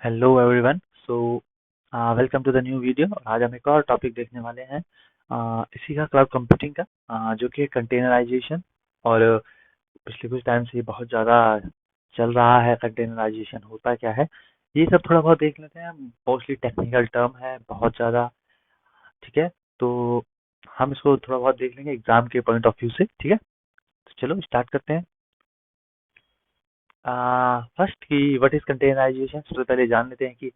Hello everyone. So welcome to the new video. आज हम एक और टॉपिक देखने वाले हैं, इसी का क्लाउड कंप्यूटिंग का, जो कि कंटेनराइजेशन। और पिछले कुछ टाइम से ये बहुत ज़्यादा चल रहा है। कंटेनराइजेशन होता क्या है, ये सब थोड़ा बहुत देख लेते हैं। मोस्टली टेक्निकल टर्म है बहुत ज़्यादा। ठीक है, तो हम इसको थोड़ा बहुत देख लेंगे एग्जाम के पॉइंट ऑफ व्यू से। ठीक है, तो चलो स्टार्ट करते हैं। फर्स्ट की व्हाट इज कंटेनराइजेशन, सबसे पहले जान लेते हैं कि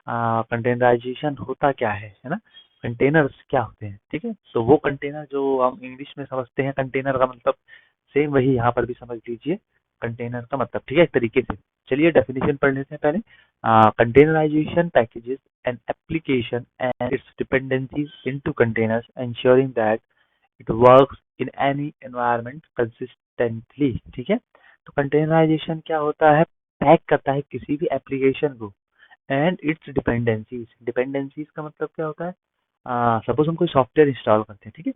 कंटेनराइजेशन होता क्या है ना। कंटेनर्स क्या होते हैं, ठीक है। तो वो कंटेनर जो हम इंग्लिश में समझते हैं कंटेनर का मतलब, सेम वही यहाँ पर भी समझ लीजिए कंटेनर का मतलब, ठीक है, एक तरीके से। चलिए डेफिनेशन पढ़ लेते हैं पहले। Containerization packages an application and its dependencies into containers ensuring that it works in any environment consistently. ठीक है, तो कंटेनराइजेशन क्या होता है, पैक करता है किसी भी एप्लीकेशन को एंड इट्स डिपेंडेंसीज। डिपेंडेंसीज का मतलब क्या होता है, सपोज हम कोई सॉफ्टवेयर इंस्टॉल करते हैं, ठीक है।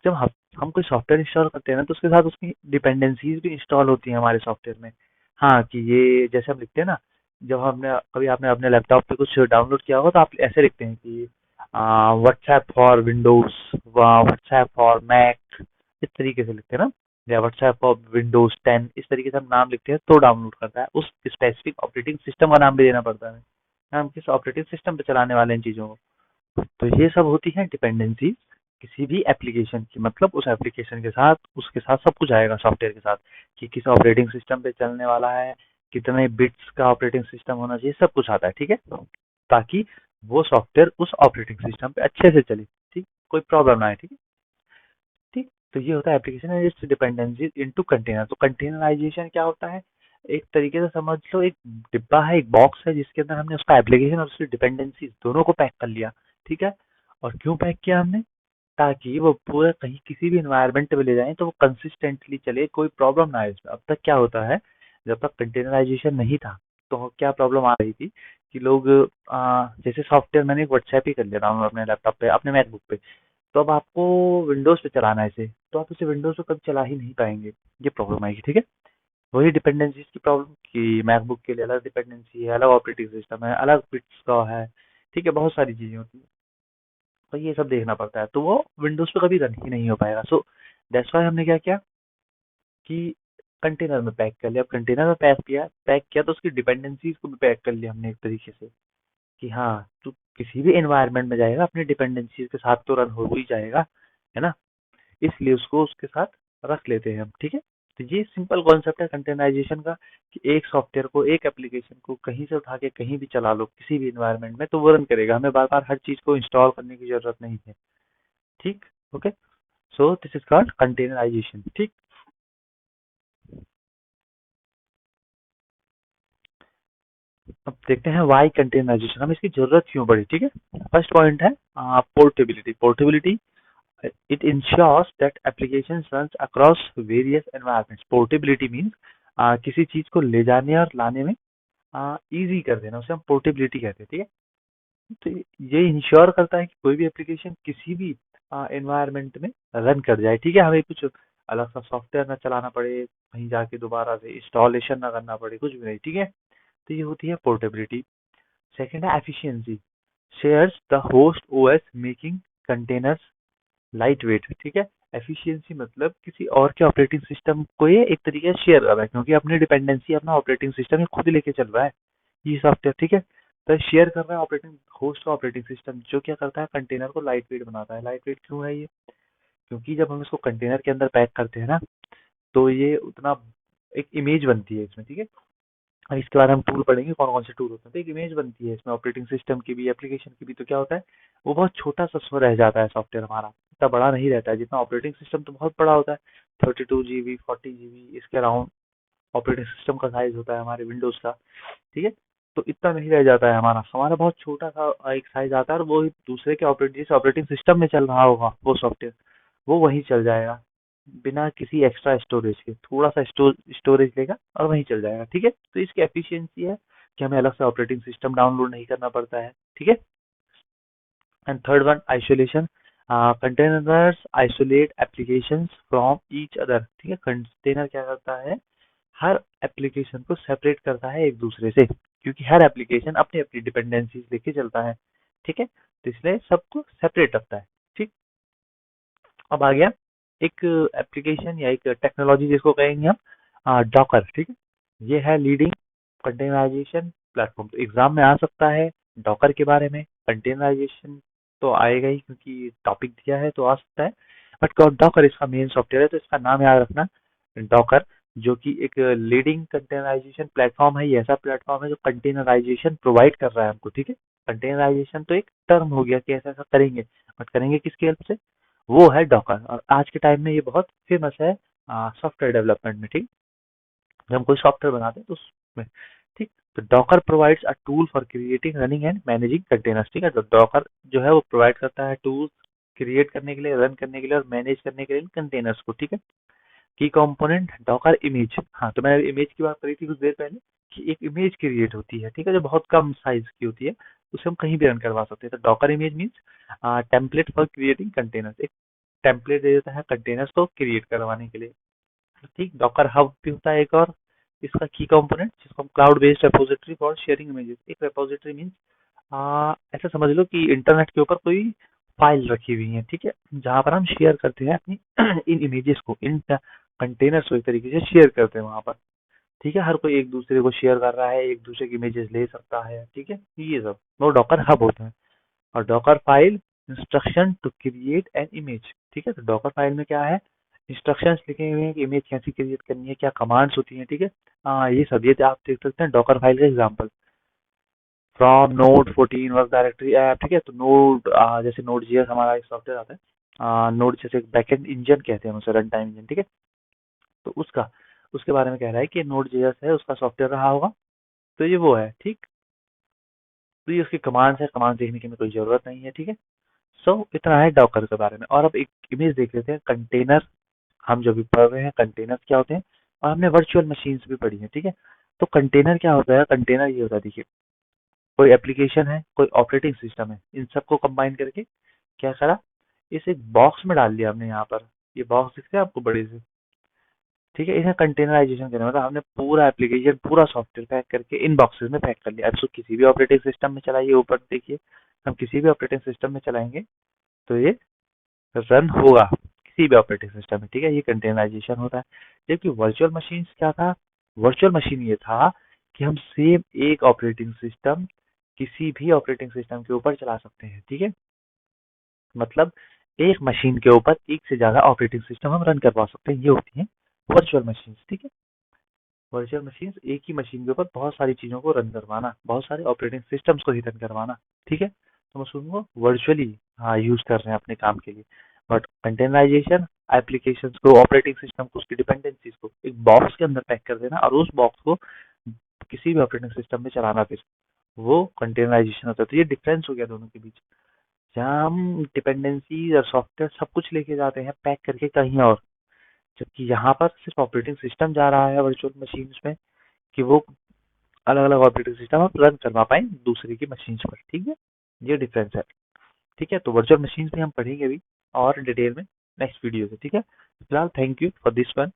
जब हम कोई सॉफ्टवेयर इंस्टॉल करते हैं ना, तो उसके साथ उसकी डिपेंडेंसीज भी इंस्टॉल होती हैं हमारे सॉफ्टवेयर में। हाँ, कि ये जैसे हम लिखते हैं ना, जब हमने कभी आपने अपने लैपटॉप पे कुछ डाउनलोड किया होगा तो आप ऐसे लिखते हैं कि WhatsApp for Windows, WhatsApp for Mac, इस तरीके से लिखते हैं ना, या व्हाट्सएप फॉर विंडोज 10, इस तरीके से हम नाम लिखते हैं तो डाउनलोड करता है। उस स्पेसिफिक ऑपरेटिंग सिस्टम का नाम भी देना पड़ता है, हम किस ऑपरेटिंग सिस्टम पे चलाने वाले हैं इन चीज़ों को। तो ये सब होती है डिपेंडेंसी किसी भी एप्लीकेशन की, मतलब उस एप्लीकेशन के साथ उसके साथ सब कुछ आएगा सॉफ्टवेयर के साथ, कि किस ऑपरेटिंग सिस्टम पे चलने वाला है, कितने बिट्स का ऑपरेटिंग सिस्टम होना चाहिए, सब कुछ आता है। ठीक है, ताकि वो सॉफ्टवेयर उस ऑपरेटिंग सिस्टम पे अच्छे से चले, ठीक, कोई प्रॉब्लम ना आए। ठीक है, ठीक। तो ये होता है application and it's dependency into container. तो कंटेनराइजेशन क्या होता है, एक तरीके से समझ लो एक डिब्बा है, एक बॉक्स है, जिसके अंदर हमने उसका एप्लीकेशन और उसकी डिपेंडेंसी दोनों को पैक कर लिया। ठीक है, और क्यों पैक किया हमने, ताकि वो पूरा कहीं किसी भी एनवायरनमेंट में ले जाएं तो वो कंसिस्टेंटली चले, कोई प्रॉब्लम ना आए उसमें। अब तक क्या होता है, जब तक कंटेनराइजेशन नहीं था तो क्या प्रॉब्लम आ रही थी कि लोग जैसे सॉफ्टवेयर मैंने एक व्हाट्सएप ही कर ले रहा हूँ अपने लैपटॉप पे, अपने मैकबुक पे, तो अब आपको विंडोज पे चलाना है इसे, तो आप इसे विंडोज पे कभी चला ही नहीं पाएंगे, ये प्रॉब्लम आएगी। ठीक है, वही डिपेंडेंसीज की प्रॉब्लम कि मैकबुक के लिए अलग डिपेंडेंसी है, अलग ऑपरेटिंग सिस्टम है, अलग बिट्स का है। ठीक है, बहुत सारी चीजें होती है, तो ये सब देखना पड़ता है, तो वो विंडोज पे कभी रन ही नहीं हो पाएगा। सो दैट्स वाई हमने क्या किया कि कंटेनर में पैक कर लिया। अब कंटेनर में पैक किया तो उसकी डिपेंडेंसीज को भी पैक कर लिया हमने एक तरीके से, कि हाँ, तू किसी भी एनवायरनमेंट में जाएगा अपनी डिपेंडेंसीज के साथ तो रन हो ही जाएगा, है ना। इसलिए उसको उसके साथ रख लेते हैं हम। ठीक है, तो ये सिंपल कॉन्सेप्ट है कंटेनराइजेशन का, कि एक सॉफ्टवेयर को, एक एप्लीकेशन को कहीं से उठा के कहीं भी चला लो किसी भी इन्वायरमेंट में तो वो रन करेगा, हमें बार बार हर चीज को इंस्टॉल करने की जरूरत नहीं है। ठीक, okay. So this is called containerization. ठीक, अब देखते हैं वाई कंटेनराइजेशन, हमें इसकी जरूरत क्यों पड़ी। ठीक है, फर्स्ट पॉइंट है portability. Portability, it ensures that applications runs across various environments. Portability means किसी चीज को ले जाने और लाने में इजी कर देना, उसे हम पोर्टेबिलिटी कहते हैं। ठीक है, तो ये इंश्योर करता है कि कोई भी एप्लीकेशन किसी भी एनवायरनमेंट में रन कर जाए। ठीक है, हमें कुछ अलग सा सॉफ्टवेयर ना चलाना पड़े, कहीं जाके दोबारा से इंस्टॉलेशन ना करना पड़े, कुछ भी नहीं। ठीक है, तो ये होती है पोर्टेबिलिटी। सेकेंड है efficiency, shares the host OS making containers light weight. ठीक है, एफिशिएंसी मतलब किसी और के ऑपरेटिंग सिस्टम को ये एक तरीके से शेयर कर रहा है, क्योंकि अपनी डिपेंडेंसी अपना ऑपरेटिंग सिस्टम खुद ही लेके चल रहा है ये सॉफ्टवेयर। ठीक है, तो शेयर कर रहा है ऑपरेटिंग होस्ट का ऑपरेटिंग सिस्टम, जो क्या करता है कंटेनर को लाइट वेट बनाता है। लाइट वेट क्यों है ये, क्योंकि जब हम इसको कंटेनर के अंदर पैक करते हैं ना, तो ये उतना, एक इमेज बनती है इसमें। ठीक है, अब इसके बाद हम टूल पढ़ेंगे कौन कौन से टूल होते हैं, तो एक इमेज बनती है इसमें ऑपरेटिंग सिस्टम की भी, एप्लीकेशन की भी। तो क्या होता है, वो बहुत छोटा सा उसमें रह जाता है सॉफ्टवेयर हमारा, इतना बड़ा नहीं रहता है जितना ऑपरेटिंग सिस्टम तो बहुत बड़ा होता है। 32 GB 40 GB इसके अराउंड ऑपरेटिंग सिस्टम का साइज होता है हमारे विंडोज का। ठीक है, तो इतना नहीं रह जाता है हमारा, हमारा बहुत छोटा सा एक साइज आता है, और वो दूसरे के जिस ऑपरेटिंग सिस्टम में चल रहा होगा वो सॉफ्टवेयर, वो वहीं चल जाएगा बिना किसी एक्स्ट्रा स्टोरेज के। थोड़ा सा स्टोरेज लेगा और वहीं चल जाएगा। ठीक है, तो इसकी एफिशिएंसी है कि हमें अलग से ऑपरेटिंग सिस्टम डाउनलोड नहीं करना पड़ता है। ठीक है, and third one isolation, containers isolate applications from each other. ठीक है, कंटेनर क्या करता है, हर एप्लीकेशन को सेपरेट करता है एक दूसरे से। क्योंकि हर एप्लीकेशन अपनी अपनी डिपेंडेंसीज लेके चलता है, ठीक है। तो इसलिए सबको सेपरेट रखता है, ठीक। अब आ गया एक एप्लीकेशन या एक टेक्नोलॉजी जिसको कहेंगे हम डॉकर, ठीक है। ये है लीडिंग कंटेनराइजेशन प्लेटफॉर्म। तो एग्जाम में आ सकता है डॉकर के बारे में। कंटेनराइजेशन तो आएगा ही क्योंकि टॉपिक दिया है तो आ सकता है, बट डॉकर इसका मेन सॉफ्टवेयर है, तो इसका नाम याद रखना, डॉकर। जो कि एक लीडिंग कंटेनराइजेशन प्लेटफॉर्म है। ये ऐसा प्लेटफॉर्म है जो कंटेनराइजेशन प्रोवाइड कर रहा है हमको, ठीक है। कंटेनराइजेशन तो एक टर्म हो गया कि ऐसा ऐसा करेंगे, बट करेंगे किसकी हेल्प से? वो है डॉकर। और आज के टाइम में ये बहुत फेमस है सॉफ्टवेयर डेवलपमेंट में, ठीक। जब हम कोई सॉफ्टवेयर बनाते हैं तो उसमें, ठीक। तो Docker provides a tool for creating, running and managing containers, ठीक है। तो डॉकर जो है वो प्रोवाइड करता है टूल्स क्रिएट करने के लिए, रन करने के लिए और मैनेज करने के लिए कंटेनर्स को, ठीक है। की कंपोनेंट डॉकर इमेज। हाँ, तो मैंने इमेज की बात करी थी कुछ देर पहले कि एक इमेज क्रिएट होती है, ठीक है, जो बहुत कम साइज की होती है, उसे हम कहीं भी रन करवा सकते हैं। तो Docker image means template for creating containers. एक टेम्पलेट दे देता है कंटेनर्स को क्रिएट करवाने के लिए, ठीक। डॉकर हब भी होता है एक और इसका की कंपोनेंट, जिसको हम cloud based repository for sharing images. एक रेपोजिटरी मीन्स ऐसा समझ लो कि इंटरनेट के ऊपर कोई फाइल रखी हुई है, ठीक है, जहाँ पर हम शेयर करते हैं अपनी इन इमेजेस को, इन कंटेनर्स को एक तरीके से शेयर करते हैं वहां पर, ठीक है। हर कोई एक दूसरे को शेयर कर रहा है, एक दूसरे की इमेजेस ले सकता है, ठीक है। ये सब वो डॉकर हब होता है। और Docker file instruction to create an image, ठीक है। तो डॉकर फाइल में क्या है, इंस्ट्रक्शंस लिखे हुए हैं कि इमेज कैसी क्रिएट करनी है, क्या कमांड्स होती हैं, ठीक है। ये सब ये आप देख सकते हैं डॉकर फाइल का example. From node 14 work directory app, ठीक है। तो नोड जैसे नोड जीएस हमारा एक सॉफ्टवेयर आता है, नोड जैसे एक बैकएंड इंजन कहते हैं उसे, रन टाइम इंजन, ठीक है। तो उसका उसके बारे में कह रहा है कि नोड जेएस है उसका सॉफ्टवेयर रहा होगा, तो ये वो है, ठीक। तो ये उसकी कमांड्स है, कमांड देखने की हमें कोई जरूरत नहीं है, ठीक है। सो इतना है डॉकर के बारे में। और अब एक इमेज देख लेते हैं कंटेनर। हम जो भी पढ़ रहे हैं कंटेनर क्या होते हैं, और हमने वर्चुअल मशीन्स भी पढ़ी है, ठीक है। तो कंटेनर क्या होता है? कंटेनर ये होता है, देखिए, कोई एप्लीकेशन है, कोई ऑपरेटिंग सिस्टम है, इन सबको कंबाइन करके क्या करा, इस एक बॉक्स में डाल दिया हमने यहाँ पर। ये बॉक्स दिखते हैं आपको बड़े से, ठीक है। इन्हें कंटेनराइजेशन करना मतलब हमने पूरा एप्लीकेशन, पूरा सॉफ्टवेयर पैक करके इन बॉक्सेस में पैक कर लिया। अब इसको किसी भी ऑपरेटिंग सिस्टम में चलाइए, ऊपर देखिए, हम किसी भी ऑपरेटिंग सिस्टम में चलाएंगे तो ये रन होगा किसी भी ऑपरेटिंग सिस्टम में, ठीक है। ये कंटेनराइजेशन होता है। जबकि वर्चुअल मशीन क्या था? वर्चुअल मशीन ये था कि हम सेम एक ऑपरेटिंग सिस्टम किसी भी ऑपरेटिंग सिस्टम के ऊपर चला सकते हैं, ठीक है। मतलब एक मशीन के ऊपर एक से ज्यादा ऑपरेटिंग सिस्टम हम रन करवा सकते हैं, ये होती है वर्चुअल मशीन, ठीक है। वर्चुअल मशीन एक ही मशीन के ऊपर बहुत सारी चीजों को रन करवाना, बहुत सारे ऑपरेटिंग सिस्टम्स को ही रन करवाना, ठीक है। तो मशीन को वर्चुअली हाँ यूज कर रहे हैं अपने काम के लिए। बट कंटेनराइजेशन एप्लीकेशंस को, ऑपरेटिंग सिस्टम को, उसकी डिपेंडेंसीज को एक बॉक्स के अंदर पैक कर देना और उस बॉक्स को किसी भी ऑपरेटिंग सिस्टम में चलाना, फिर वो कंटेनराइजेशन होता है। तो ये डिफरेंस हो गया दोनों के बीच। जहाँ हम डिपेंडेंसी और सॉफ्टवेयर सब कुछ लेके जाते हैं पैक करके कहीं और, जबकि यहाँ पर सिर्फ ऑपरेटिंग सिस्टम जा रहा है वर्चुअल मशीन में, कि वो अलग अलग ऑपरेटिंग सिस्टम आप रन करवा पाए दूसरे की मशीन पर, ठीक है। ये डिफरेंस है, ठीक है। तो वर्चुअल मशीन भी हम पढ़ेंगे अभी और डिटेल में नेक्स्ट वीडियो से, ठीक है। फिलहाल thank you for this one.